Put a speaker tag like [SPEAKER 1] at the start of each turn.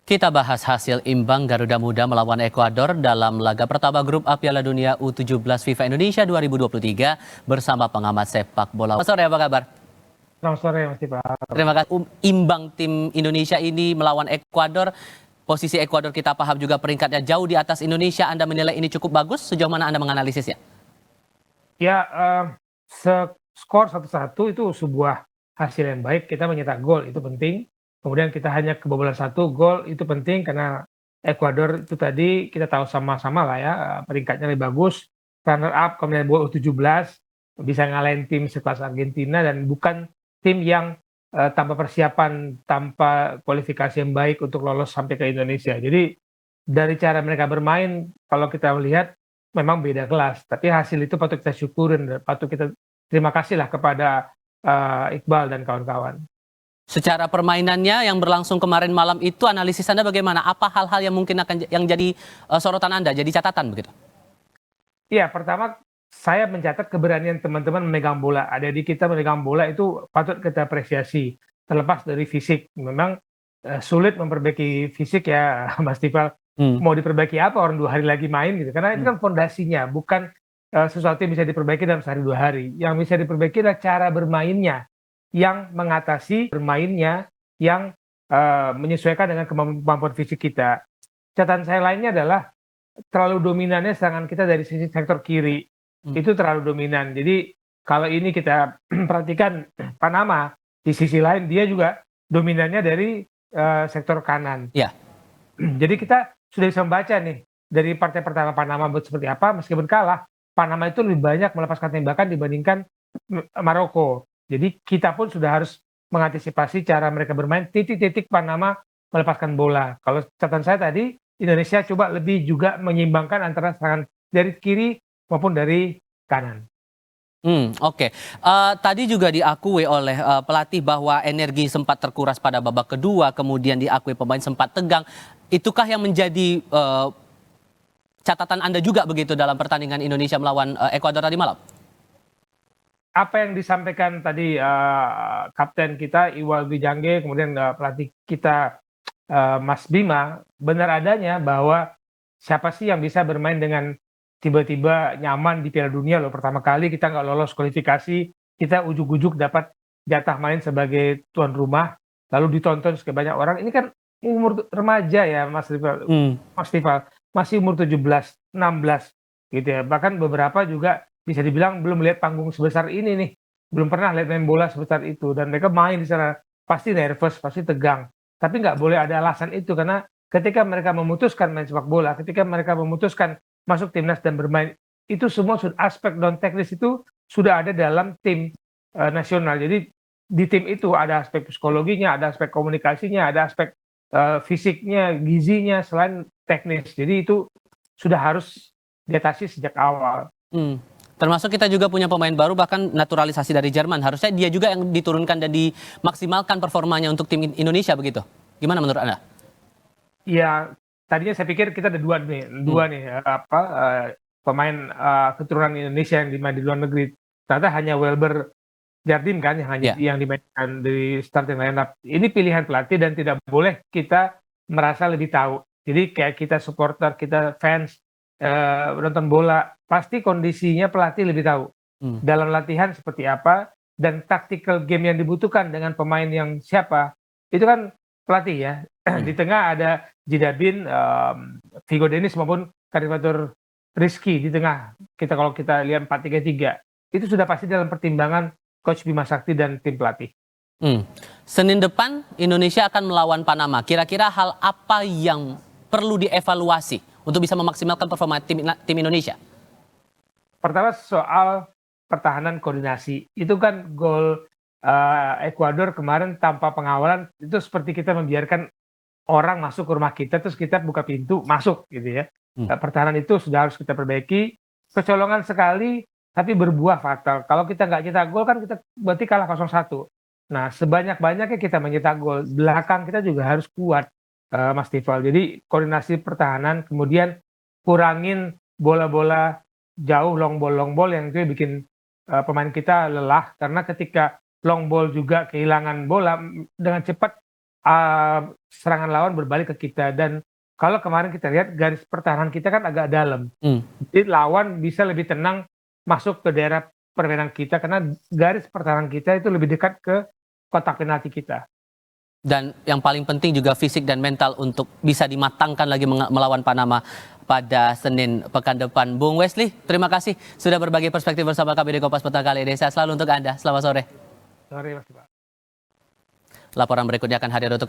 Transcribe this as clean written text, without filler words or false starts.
[SPEAKER 1] Kita bahas hasil imbang Garuda Muda melawan Ekuador dalam laga pertama grup A Piala Dunia U17 FIFA Indonesia 2023 bersama pengamat sepak bola. Selamat sore, apa kabar?
[SPEAKER 2] Selamat sore Mas Tipa.
[SPEAKER 1] Terima kasih. Imbang tim Indonesia ini melawan Ekuador. Posisi Ekuador kita paham juga peringkatnya jauh di atas Indonesia. Anda menilai ini cukup bagus? Sejauh mana Anda menganalisisnya?
[SPEAKER 2] Ya, skor 1-1 itu sebuah hasil yang baik. Kita mencetak gol itu penting. Kemudian kita hanya kebobolan 1 gol itu penting karena Ekuador itu tadi kita tahu sama-sama lah ya, peringkatnya lebih bagus, runner up kemudian U17 bisa ngalahin tim sekelas Argentina dan bukan tim yang tanpa persiapan, tanpa kualifikasi yang baik untuk lolos sampai ke Indonesia. Jadi dari cara mereka bermain kalau kita melihat memang beda kelas, tapi hasil itu patut kita syukurin, patut kita terima kasih lah kepada Iqbal dan kawan-kawan.
[SPEAKER 1] Secara permainannya yang berlangsung kemarin malam itu analisis Anda bagaimana? Apa hal-hal yang mungkin akan yang jadi sorotan Anda, jadi catatan begitu?
[SPEAKER 2] Iya, pertama saya mencatat keberanian teman-teman memegang bola. Adik-adik kita memegang bola itu patut kita apresiasi. Terlepas dari fisik, memang sulit memperbaiki fisik ya, Mas Tifal. Mau diperbaiki apa orang 2 hari lagi main gitu? Karena itu kan fondasinya, bukan sesuatu yang bisa diperbaiki dalam sehari 2 hari. Yang bisa diperbaiki adalah cara bermainnya, yang mengatasi bermainnya, yang menyesuaikan dengan kemampuan fisik kita. Catatan saya lainnya adalah terlalu dominannya serangan kita dari sisi sektor kiri. Itu terlalu dominan. Jadi kalau ini kita perhatikan Panama, di sisi lain dia juga dominannya dari sektor kanan.
[SPEAKER 1] Ya.
[SPEAKER 2] Jadi kita sudah bisa membaca nih dari partai pertama Panama seperti apa, meskipun kalah, Panama itu lebih banyak melepaskan tembakan dibandingkan Maroko. Jadi kita pun sudah harus mengantisipasi cara mereka bermain, titik-titik Panama melepaskan bola. Kalau catatan saya tadi, Indonesia coba lebih juga menyeimbangkan antara serangan dari kiri maupun dari kanan.
[SPEAKER 1] Oke. Tadi juga diakui oleh pelatih bahwa energi sempat terkuras pada babak kedua, kemudian diakui pemain sempat tegang. Itukah yang menjadi catatan Anda juga begitu dalam pertandingan Indonesia melawan Ekuador tadi malam?
[SPEAKER 2] Apa yang disampaikan tadi kapten kita Iwal Dijangge, kemudian pelatih kita Mas Bima, benar adanya bahwa siapa sih yang bisa bermain dengan tiba-tiba nyaman di Piala Dunia loh, pertama kali kita nggak lolos kualifikasi, kita ujuk-ujuk dapat jatah main sebagai tuan rumah, lalu ditonton sebanyak orang. Ini kan umur remaja ya Mas Tifal, masih umur 17, 16 gitu ya. Bahkan beberapa juga bisa dibilang belum lihat panggung sebesar ini nih, belum pernah lihat main bola sebesar itu, dan mereka main di sana pasti nervous, pasti tegang. Tapi nggak boleh ada alasan itu, karena ketika mereka memutuskan main sepak bola, ketika mereka memutuskan masuk timnas dan bermain, itu semua aspek non teknis itu sudah ada dalam tim nasional. Jadi di tim itu ada aspek psikologinya, ada aspek komunikasinya, ada aspek fisiknya, gizinya, selain teknis. Jadi itu sudah harus diatasi sejak awal.
[SPEAKER 1] Termasuk kita juga punya pemain baru, bahkan naturalisasi dari Jerman. Harusnya dia juga yang diturunkan dan dimaksimalkan performanya untuk tim Indonesia begitu. Gimana menurut Anda?
[SPEAKER 2] Ya, tadinya saya pikir kita ada dua nih pemain keturunan Indonesia yang dimain di luar negeri. Ternyata hanya Welber Jardim kan yang dimainkan di starting lineup. Ini pilihan pelatih dan tidak boleh kita merasa lebih tahu. Jadi kayak kita supporter, kita fans nonton bola, pasti kondisinya pelatih lebih tahu. Dalam latihan seperti apa dan tactical game yang dibutuhkan dengan pemain yang siapa, itu kan pelatih ya. Di tengah ada Jidabin, Vigo Dennis maupun Karifatur Rizky di tengah. Kalau kita lihat 4-3-3, itu sudah pasti dalam pertimbangan Coach Bima Sakti dan tim pelatih.
[SPEAKER 1] Senin depan Indonesia akan melawan Panama. Kira-kira hal apa yang perlu dievaluasi untuk bisa memaksimalkan performa tim Indonesia?
[SPEAKER 2] Pertama soal pertahanan koordinasi. Itu kan gol Ekuador kemarin tanpa pengawalan, itu seperti kita membiarkan orang masuk ke rumah kita terus kita buka pintu masuk gitu ya. Pertahanan itu sudah harus kita perbaiki. Kecolongan sekali tapi berbuah fatal. Kalau kita nggak cetak gol kan kita berarti kalah 0-1. Nah, sebanyak-banyaknya kita mencetak gol, belakang kita juga harus kuat, Mas Tifal. Jadi koordinasi pertahanan, kemudian kurangin bola-bola jauh, long ball yang itu bikin pemain kita lelah, karena ketika long ball juga kehilangan bola dengan cepat, serangan lawan berbalik ke kita. Dan kalau kemarin kita lihat garis pertahanan kita kan agak dalam, jadi lawan bisa lebih tenang masuk ke daerah permainan kita karena garis pertahanan kita itu lebih dekat ke kotak penalti kita.
[SPEAKER 1] Dan yang paling penting juga fisik dan mental untuk bisa dimatangkan lagi melawan Panama pada Senin pekan depan. Bung Wesley, terima kasih sudah berbagi perspektif bersama kami di Kompas Petang kali ini. Sehat selalu untuk Anda. Selamat sore.
[SPEAKER 2] Sore, Mas Pak.
[SPEAKER 1] Laporan berikutnya akan hadir untuk